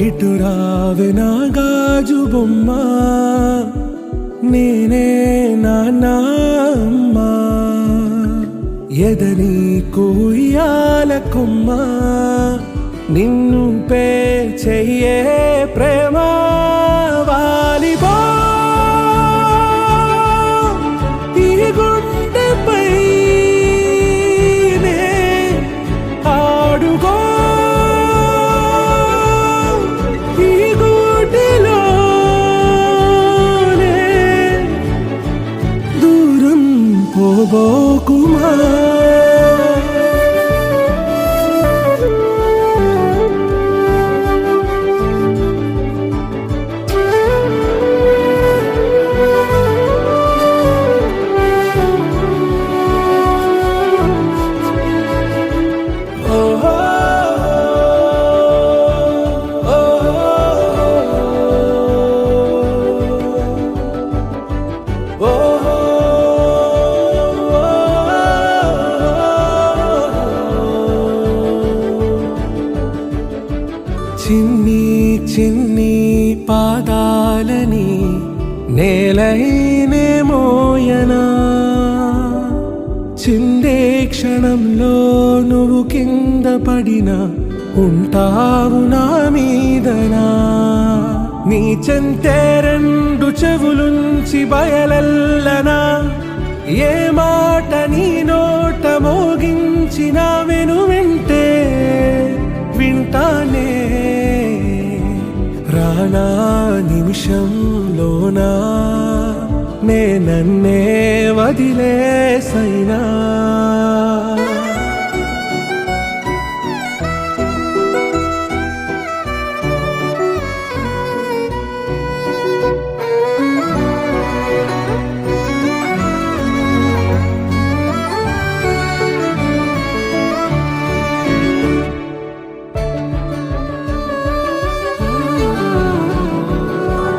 ఇటు రావే నా గాజు బొమ్మ, నేనే నాన్నమ్మ, ఎదని కుయ్యాల కొమ్మ, నిన్ను పే చెయ్యే ప్రేమ వాలిబా ఈ గుండెపై నే ఆడుగో పోబోకుమా చిన్ని చిన్ని పాదాలని నేలైనే మోయనా, వచ్చిందే క్షణంలో నువ్వు కింద పడినా ఉంటావు నా మీదనా నీ చెంతే రెండు చెవులుంచి బయలెల్లనా ఏ మాట నీ నోట మోగించిన వింటే వింటానే రానా నిమిషంలోనా నే నన్నే వదిలేసైనా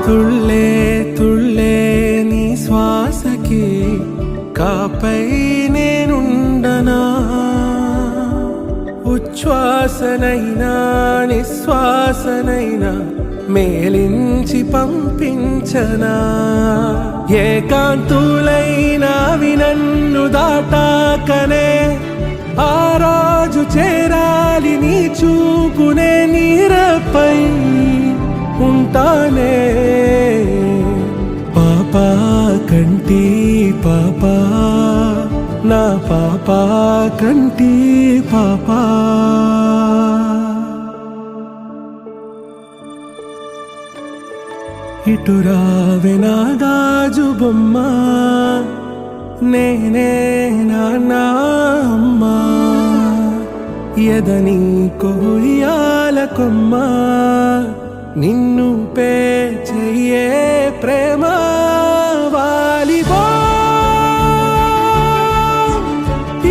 తుళ్ళే తుళ్ళే నీ శ్వాసకి కాపై నేనుండనా ఉచ్ఛ్వాసనైనా నిశ్వాసనైనా మేలించి పంపించనా ఏకాంతులైనవి నన్ను దాటాకనే ఆ రాజు చేరాలి నీ చూపునే నీరపై ఉంటానే పాపా కంటి పాపా నా పాపా కంటి పాపా ఇటు రావే నా గాజు బొమ్మ నేనే నాన్న అమ్మా ఎదని కొయ్యాల కొమ్మ నిన్ను పే చెయ్యే ప్రేమ వాలిబో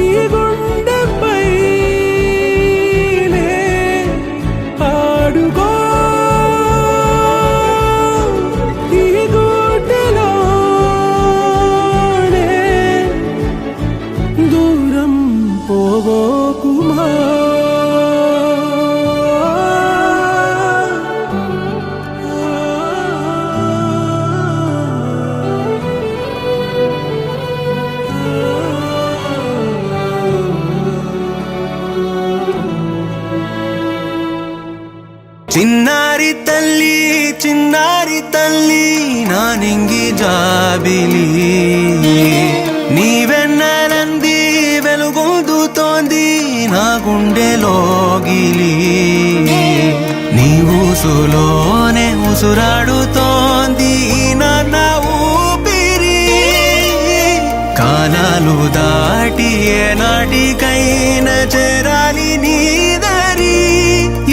ఈ గుండెపై ఆడుకో ఈ గుడ్డలోనే దూరం పోవోకుమా చిన్నారి తల్లి నా నింగి జాబిలి నీ వెన్నెలంది వెలుగొందుతోంది నా గుండెలోగిలి నీ ఊసులోనే ఉసురాడుతోంది నా ఊపిరి కాలాలు దాటి ఏనాటికైనా చేరాలి నీ దరి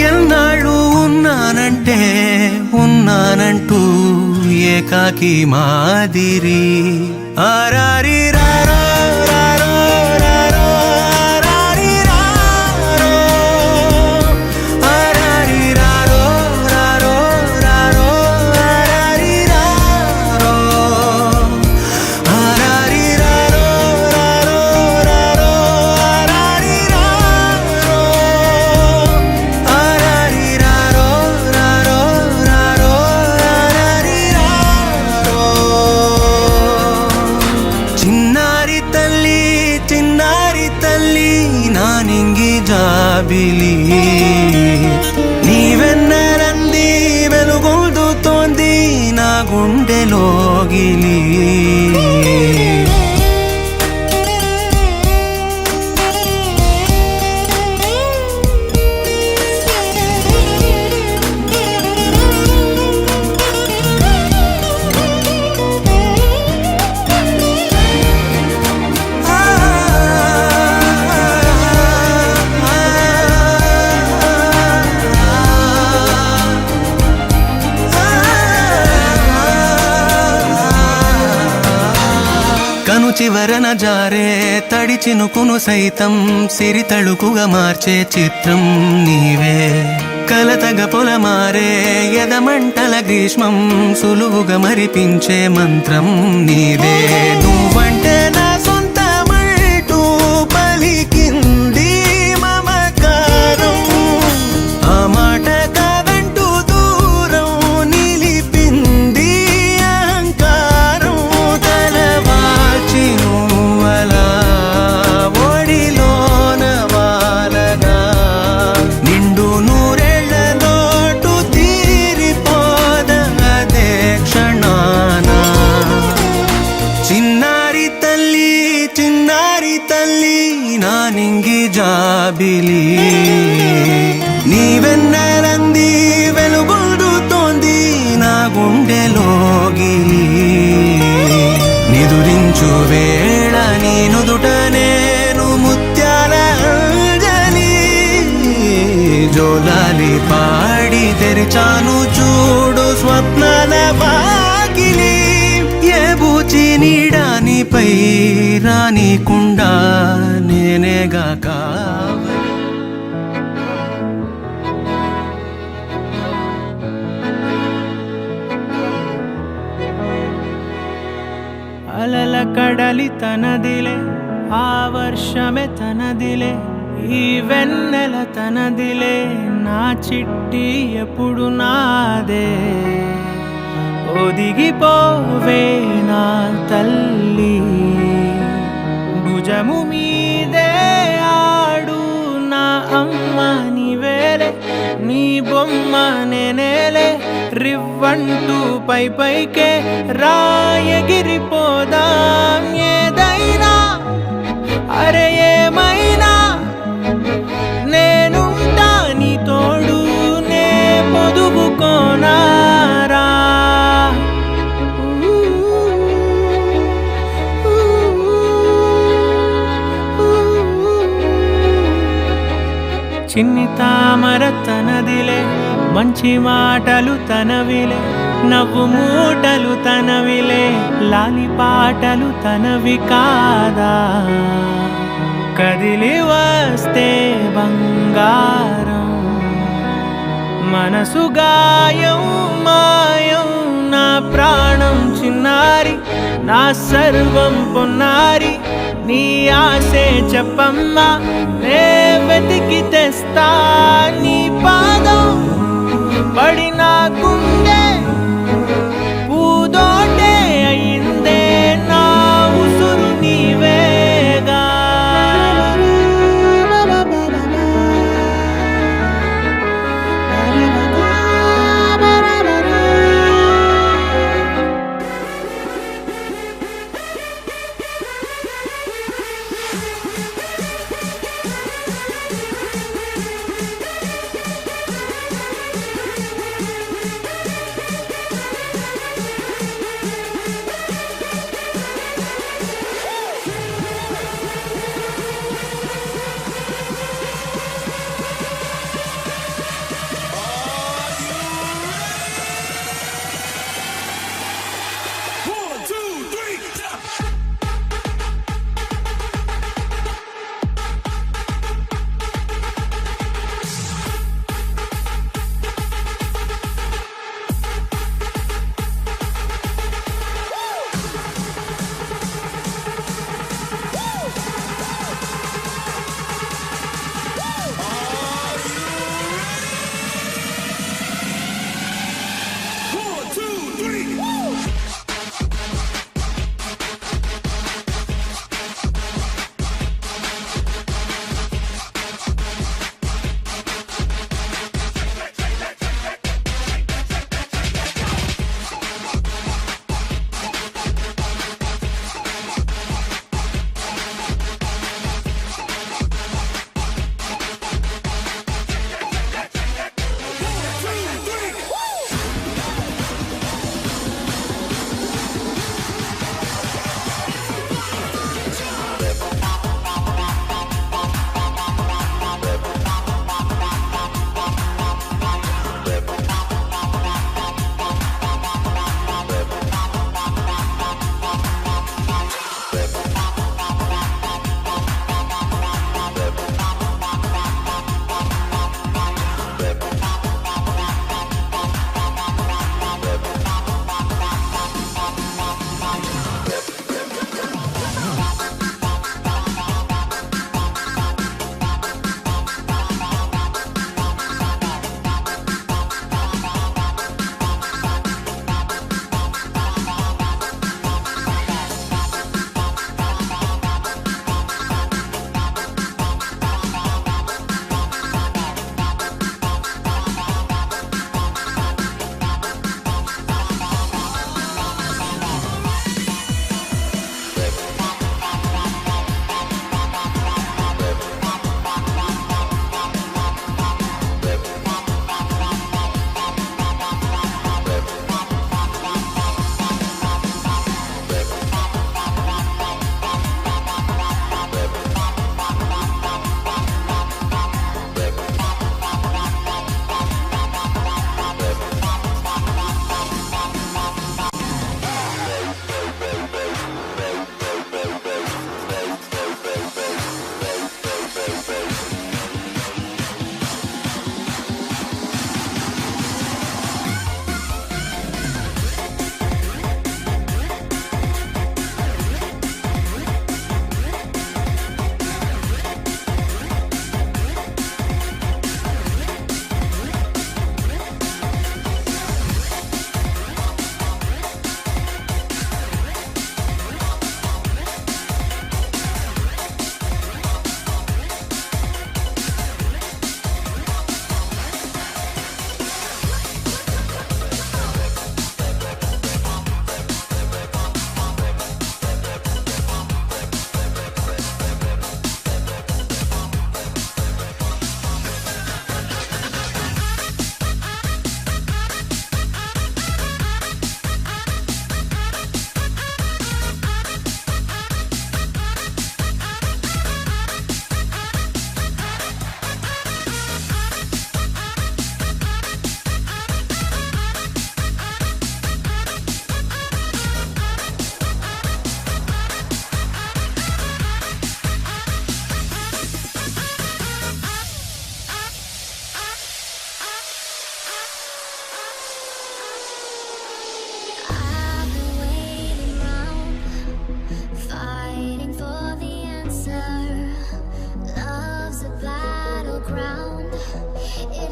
ఎన్నాళ్ళు ఉన్నానంటూ ఏకాకి మాదిరి ఆరారి రారో రారో రారో ఆరారి రారో ఆరారి రారో రారో రారో ఆరారి రారో ఆరారి రారో రారో రారో ఆరారి రారో ఆరారి రారో రారో రారో ఆరారి రారో చిన్నారి తల్లి నా నింగి జాబిలి నీ వెన్నెలంది వెలుగొందుతోంది నా గుండెలోగిలి కను చివరన జారే తడి చినుకును సైతం సిరి తళుకుగా మార్చే చిత్రం నీవే కలతగ పొలమారే ఎదమంటల గ్రీష్మం సులువుగా మరిపించే మంత్రం నీవే నువ్వంటే నా సొంతమంటూ పలికింది మమకారం ఆ మాట కాదంటూ దూరం నిలిపింది అహంకారం తలవాచి నువ్వలా తల్లి నా నింగి జాబిలి నీవెన్నెలంది వెలుగొందుతోంది నా గుండెలోగిలి నిదురించు వేళ నీ నుదుట నేను ముత్యాల అంజలి జోలాలి పాడి తెరిచాను చూడు స్వప్నాల వాకిలి ఏ బూచి నీడానిపై రానికుండా నేనేగా కావాలి అలల కడలి తనదిలే ఆ వర్షమే తనదిలే ఈ వెన్నెల తనదిలే నా చిట్టి ఎప్పుడు నాదే ఒదిగిపోవే నా తల్లి భుజము మీదే ఆడు నా అమ్మ నీవేలే నీ బొమ్మ నేనేలే రివ్వంటూ పై పైకే రాయగిరిపోదాం ఏదైనా అరే ఏమైనా నేనుంటా నీ తోడు నే పొదుగుకోనారా చిన్ని తామర తనదిలే మంచి మాటలు తనవిలే నవ్వు మూటలు తనవిలే లాలి పాటలు తనవి కాదా కదిలి వస్తే బంగారం మనసు గాయం మాయం నా ప్రాణం చిన్నారి నా సర్వం పొన్నారి నీ ఆశే చెప్పమ్మా నే వెతికి తెస్తా నీ పాదం పడి నా గుండె పూదోటే అయిందే నా ఉసురు నీవేగా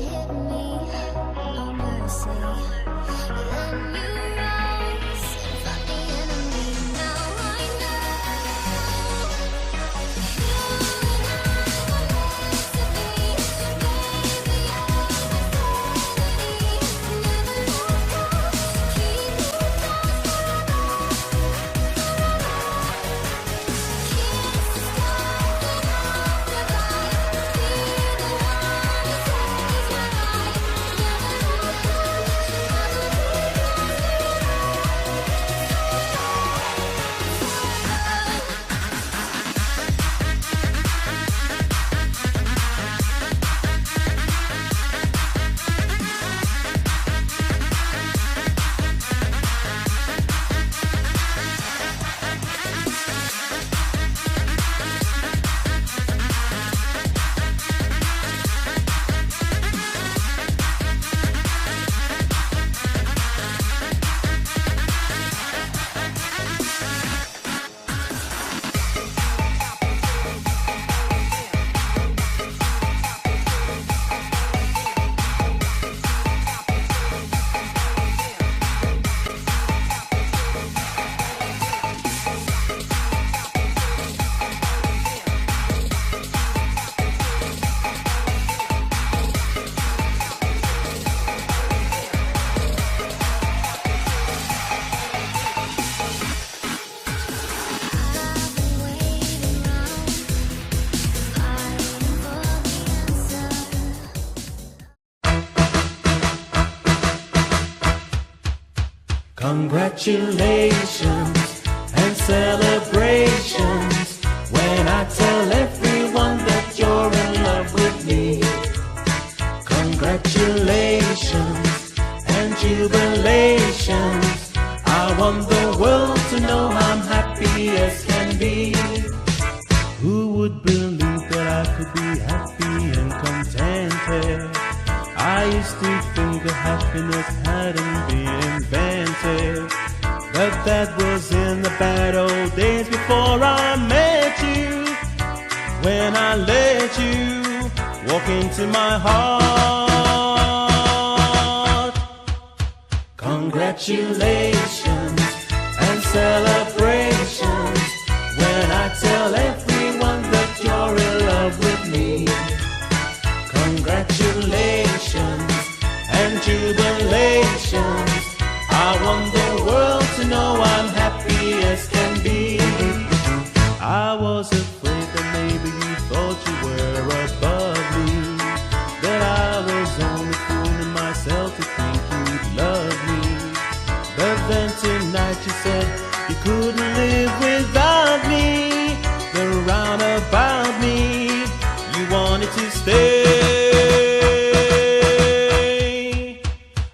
hit me, no mercy. Then you rise and fight the enemy. Now I know you're an recipe. Baby, you're Congratulations and celebrations when I tell everyone that you're in love with me. Congratulations and jubilations. I want the world to know I'm happy as can be. Who would believe that I could be happy and contented? I used to think that happiness hadn't been invented, but that was in the bad old days before I met you. When I let you walk into my heart. Congratulations and celebrations when I tell everyone that you're in love with me. Congratulations and jubilations. I want the world to know I'm happy as can be. I was afraid that maybe you thought you were above me, that I was only fooling myself to think you'd love me. But then tonight you said you couldn't live without me. The roundabout me, you wanted to stay.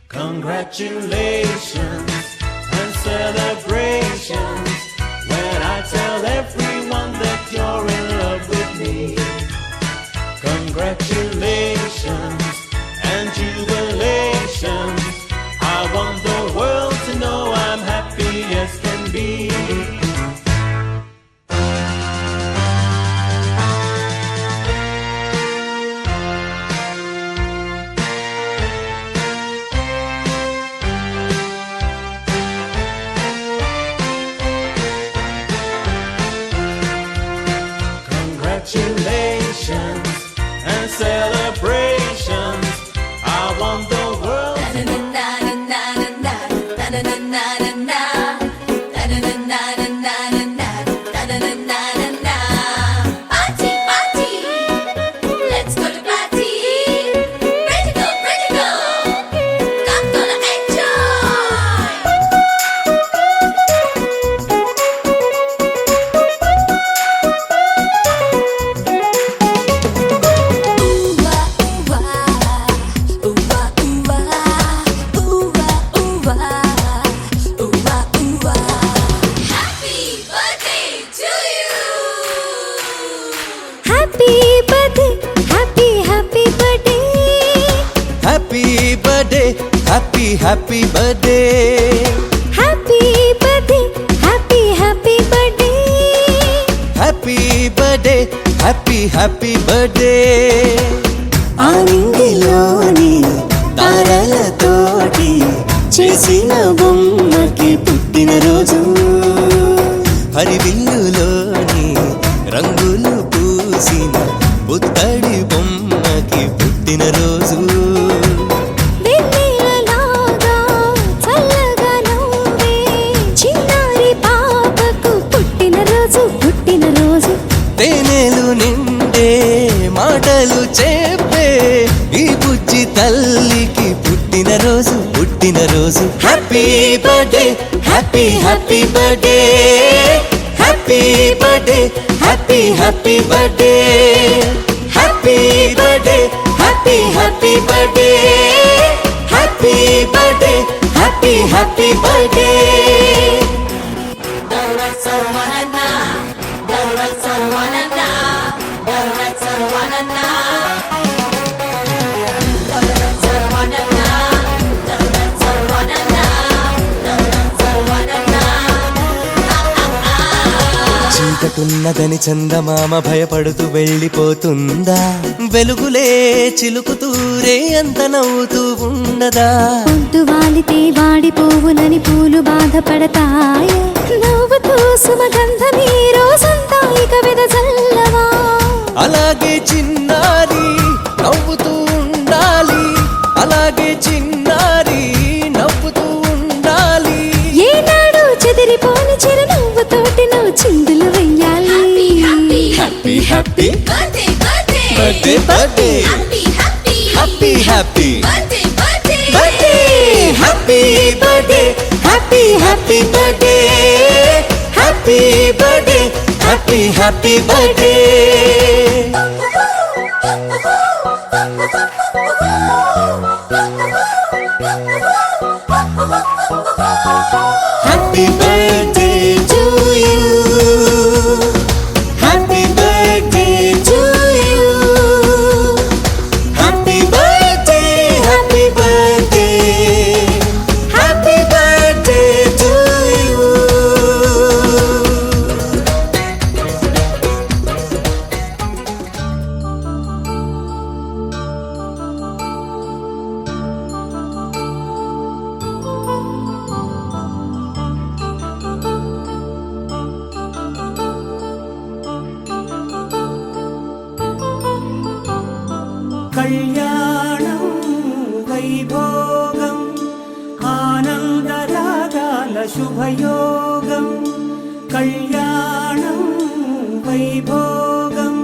Congratulations and celebrations when I tell everyone that you're in love with me. Congratulations and jubilations. I want the world to know I'm happy as can be. Congratulations and celebrations. I want the world to Party, party, let's go to party. Ready to go, I'm gonna enjoy. Happy birthday to you. Happy birthday, happy birthday. Happy birthday, happy birthday. Happy birthday, happy birthday. Happy birthday, happy birthday. ఆ నింగిలోని తారలతోటి చేసిన బొమ్మకి పుట్టినరోజు హరివిల్లులోని రంగులు పూసిన పుత్తడి బొమ్మకి పుట్టినరోజు వెన్నెలలాగా చల్లగా నవ్వే చిన్నారి పాపకు పుట్టినరోజు పుట్టినరోజు తేనెలు నిండే మాటలు చెప్పే ఈ బుజ్జి తల్లికి పుట్టినరోజు పుట్టినరోజు happy birthday happy happy birthday happy birthday happy happy birthday happy birthday happy happy birthday happy birthday happy happy birthday చీకటున్నదని చందమామ భయపడుతూ వెళ్ళిపోతుందా వెలుగులే చిలుకుతూరే అంత నవ్వుతూ ఉండదా పొద్దు వాలితే వాడిపోవునని పూలు బాధపడతాయ నవ్వుతూ సుమగంధమీ రోజంతా ఇక వెదజల్లవా అలాగే చిన్నారి నవ్వుతూ ఉండాలి అలాగే చిన్నారి నవ్వుతూ ఉండాలి ఏనాడు చెదిరిపోని చిరునవ్వుతోటి నువ్వు చిందులు వెయ్యాలి happy happy birthday birthday birthday happy happy birthday happy birthday happy happy birthday happy birthday happy happy birthday happy birthday to you happy birthday to you happy birthday happy birthday happy birthday to you కళ్యాణం వైభోగం ఆనందరాగాల శుభయోగం కళ్యాణం వైభోగం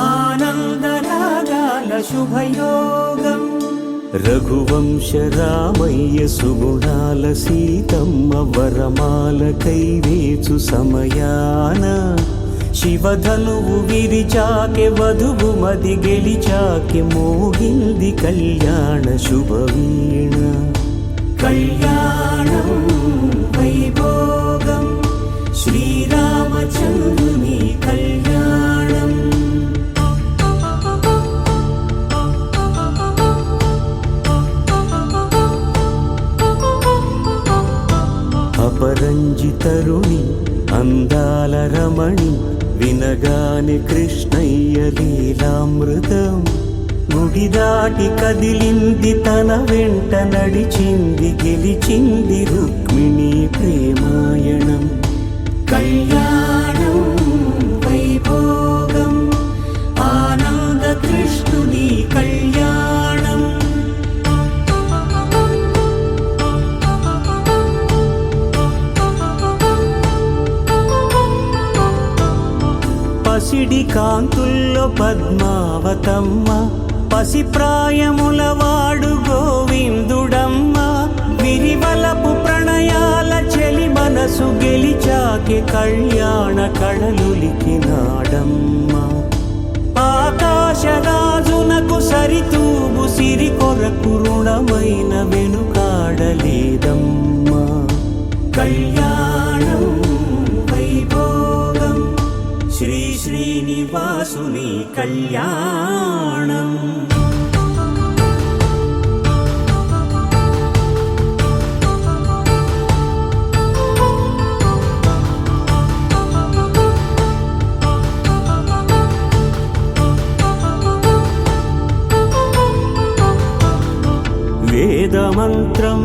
ఆనందరాగాల శుభయోగం రఘువంశ రామయ్య సుగుణాల సీతమ్మ వరమాల కైవేచు సమయాన శివధనువు విరిచాకె వధువు మది గెలిచాకె మోగింది కళ్యాణ శుభవీణ కళ్యాణం వైభోగం శ్రీరామచంద్రుని కళ్యాణం అపరంజి తరుణి అందాల రమణి వినగాని కృష్ణయ్య లీలామృతం గుడి దాటి కదిలింది తన వెంట నడిచింది గెలిచింది రుక్మిణి ప్రేమాయణం కళ్యాణం వైభోగం ఆనంద కృష్ణుని కళ్యాణం పసిడి కాంతుల్లో పద్మావతమ్మ పసిప్రాయముల వాడు గోవిందుడమ్మ విరివలపు ప్రణయాల చెలి మనసు గెలిచాకే కళ్యాణ కళలులికినాడమ్మ ఆకాశరాజునకు సరితూగు సిరి కొరకు రుణమైన వెనుకాడలేదమ్మా కళ్యాణం వైభోగం శ్రీ శ్రీనివాసుని కళ్యాణం వేదమంత్రం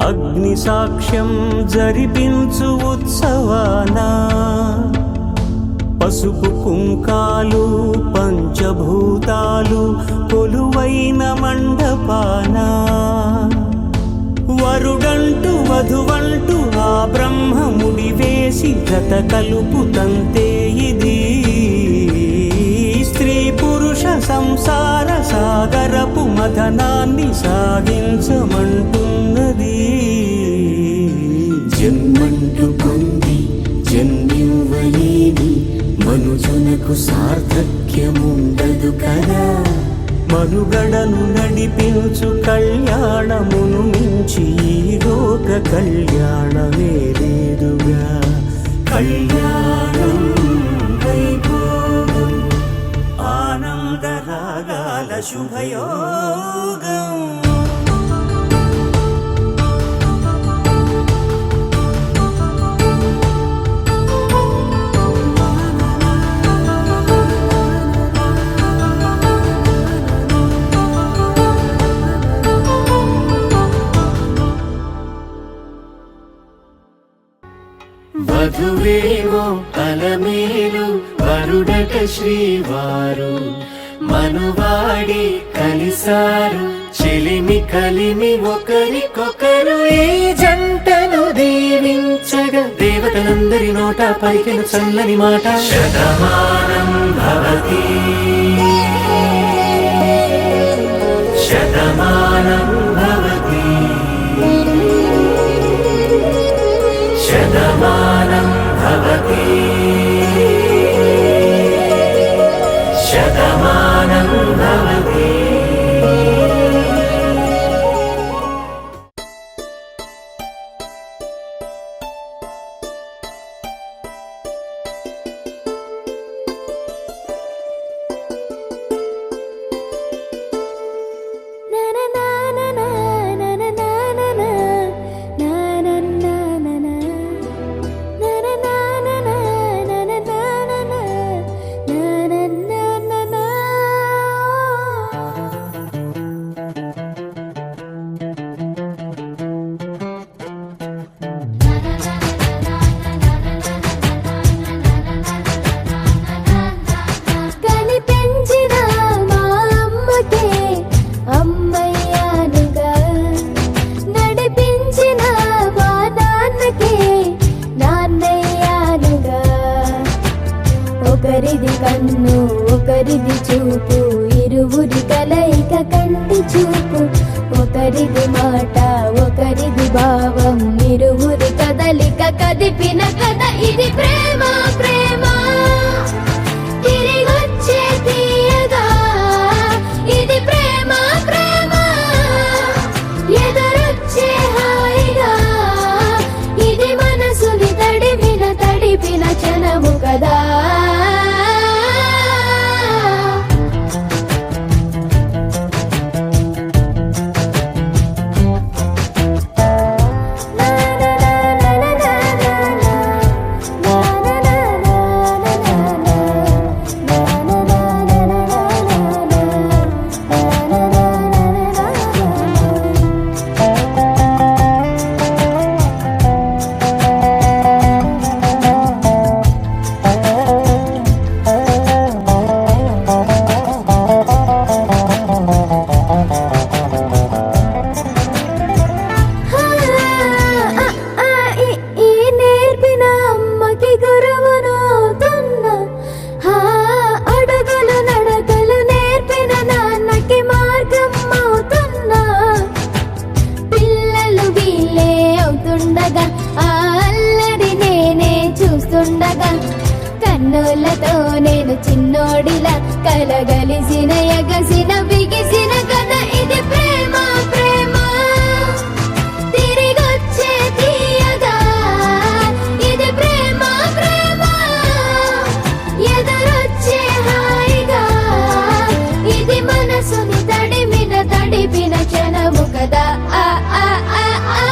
అగ్ని సాక్ష్యం జరిపించు ఉత్సవాన పసుపు కుంకాలు పంచభూతాలు కొలువైన మండపాన వరుడంటూ వధువంటూ ఆ బ్రహ్మముడి వేసి జత కలుపుతంతే ఇది స్త్రీ పురుష సంసార సాగరపు మథనాన్ని సాగించమంటున్నది. జన్మంటూ పొంది జన్మివ్వలేని మనుజునకు సార్థక్యముండదు కదా. మనుగడను నడిపించు కళ్యాణమును మించి ఈ లోక కళ్యాణమే లేదుగా. కళ్యాణం వైభోగం ఆనందరాగాల శుభయోగం. వధువేమో అలమేలు వరుడట శ్రీవారు మనువాడి కలిసారు చెలిమి కలిమి ఒకరికొకరు ఈ జంటను దీవించగా దేవతలందరి నోట పలికిన చల్లని మాట శతమానం భవతి శతమానం భవతి శతమానం భవతి శతమానం భవతి. ఒకరిది కన్ను ఒకరిది చూపు ఇరువురి కలయిక కంటి చూపు ఒకరిది మాట ఒకరిది భావం ఇరువురి కదలిక కదిపిన కథ ఇది ప్రేమ ప్రేమ తిరిగొచ్చే తీయగా ఇది ప్రేమ ప్రేమ ఎదురొచ్చే హాయిగా ఇది మనసుని తడిపిన క్షణము కదా. కన్నులతో నేను చిన్నోడిలా కలగలిసిన ఎగసిన బిగిసిన కథ ఇది ప్రేమ ప్రేమ తిరిగొచ్చే తీయగా ఇది ప్రేమ ప్రేమ ఎదురొచ్చే హాయిగా ఇది మనసుని తడిపిన క్షణము కదా. ఆ ఆ ఆ ఆ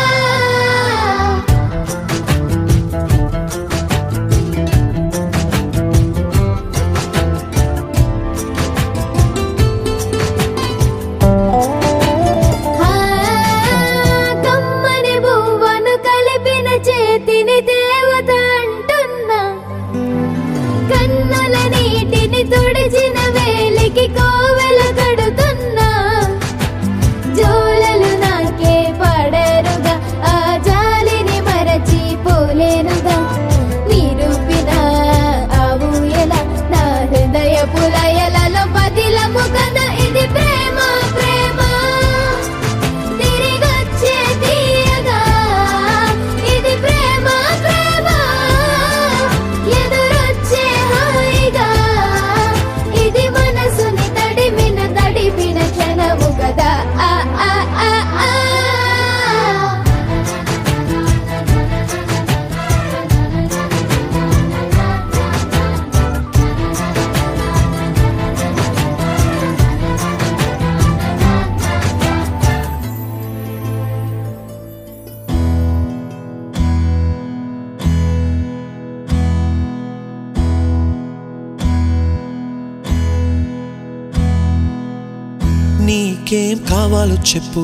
నీకేం కావాలో చెప్పు,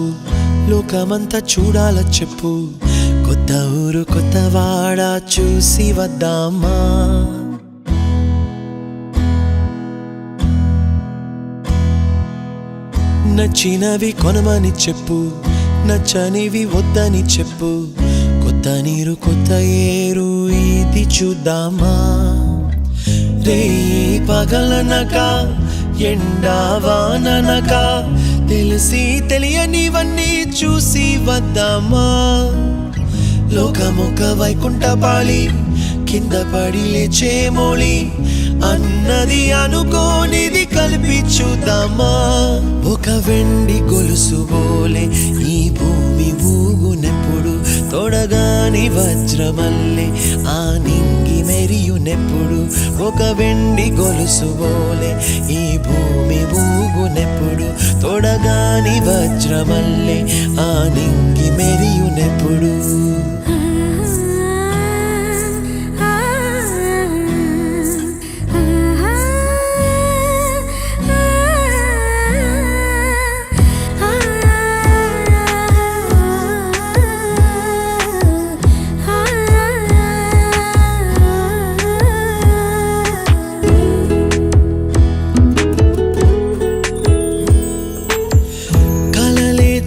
లోకమంతా చూడాల చెప్పు, కొత్త ఊరు కొత్త వాడ చూసి వద్దామా. నచ్చినవి కొనమని చెప్పు, నచ్చనివి వద్దని చెప్పు, కొత్త నీరు కొత్త ఏరు ఇది చూద్దామా. రే పగలనక ఎండావాననక తెలిసి తెలియనివన్నీ చూసి వద్దామా. లోకమొక వైకుంఠపాళి, కింద పడి లేచే మోళి, అన్నది అనుకోనిది కలిపి చూద్దామా. ఒక వెండి గొలుసు బోలే ఈ భూమి ఊగునెప్పుడు, తొడగాని వజ్రమల్లే ఆ నింగి మెరియునెప్పుడు. ఒక వెండి గొలుసు బోలే ఈ భూమి ఊగునెప్పుడు, తొడగాని వజ్రమల్లే ఆ నింగి మెరియునెప్పుడు.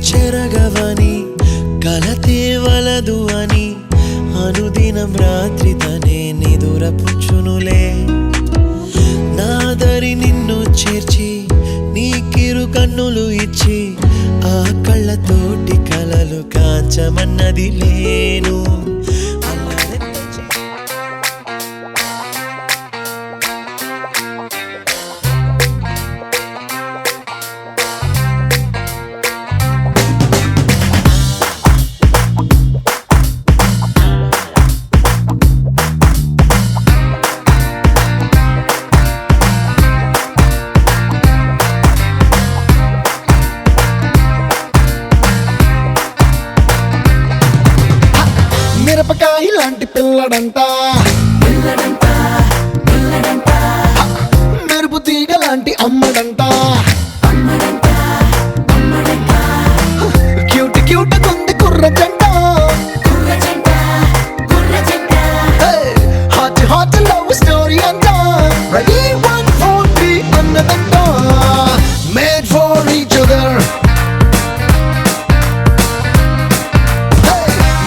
చెరగవని కలతే వలదు అని అనుదినం రాత్రి తనే నిదురపుచ్చునులే. నాదరి నిన్ను చేర్చి నీకిరు కన్నులు ఇచ్చి, ఆ కళ్ళతోటి కలలు కాంచమన్నది లేను. మిరపకాయ లాంటి పిల్లడంట, మెరుపు తీగ లాంటి అమ్మడంట, క్యూట్ క్యూట్ కొంది కుర్ర జంట, హాట్ హాట్ లవ్ స్టోరీ అంట, రెడీ 1 4 3 అన్నదంట. Made for each other,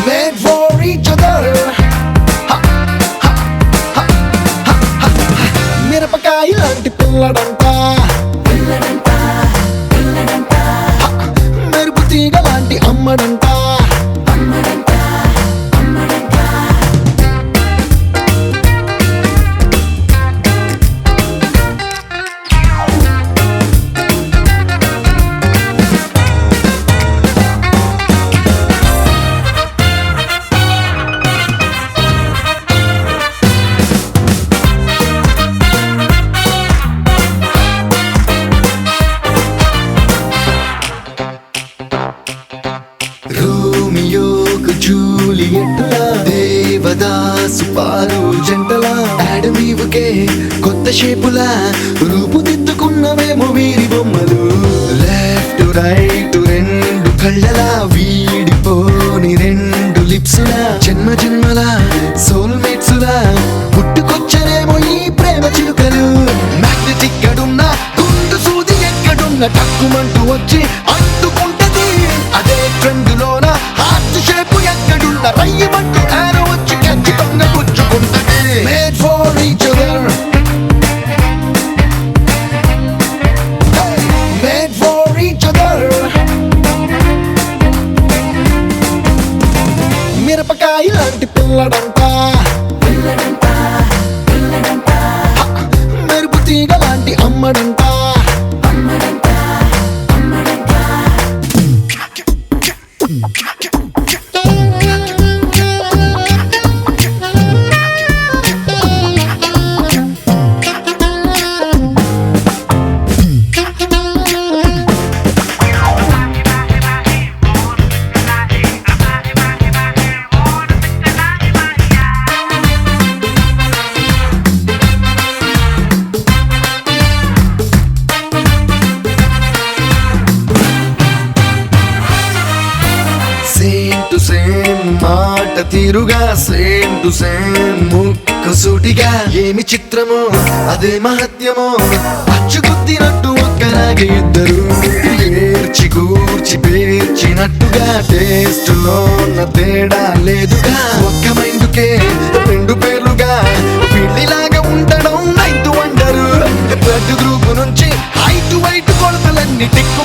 made for each other. మిరపకాయ లాంటి పిల్లడంట, మెరుపు తీగ లాంటి అమ్మడంట. రోమియోకు జూలియట్లా, దేవదాసు పాలు జంటలా, యాడమీవుకే కొత్త షేపులా రూపుదిద్దుకున్నవేమో వీరి బొమ్మలు. లెఫ్ట్ రైట్ రెండు కళ్ళలా, వీడిపోని రెండు లిప్సులా, జన్మ జన్మల సోల్మేట్సులా పుట్టుకొచ్చరేమో ఈ ప్రేమ చిలుకలు. మ్యాగ్నెటిక్ గడున్నా గుండు సూది ఎక్కడున్న తక్కుమంటూ వచ్చి అంటుకుంటది. అదే ట్రెండులోన హార్ట్ షేపు ఎక్కడున్న రయ్యమంటూ ఆరో వచ్చి ఖచ్చితంగా గుచ్చుకుంటది. Made for each other, made for each other. మిరపకాయ లాంటి పిల్లడంట, మెరుపు తీగ లాంటి అమ్మడంట. సేమ్ మాట తీరుగా సేమ్ టు సేమ్ ముక్కు సూటిగా ఏమి చిత్రమో అదే మహత్యమో అచ్చుగుద్దినట్టు ఒక్కలాగే ఇద్దరు ఏర్చి కూర్చి పేర్చినట్టుగా టేస్ట్ లో తేడా లేదుగా ఒక్క మైండుకే రెండు పేర్లుగా పిల్లిలాగా ఉండడం నైట్ వండరు బ్లడ్ గ్రూప్ నుంచి హైట్ వైట్ కొలతలన్నీ టిక్కు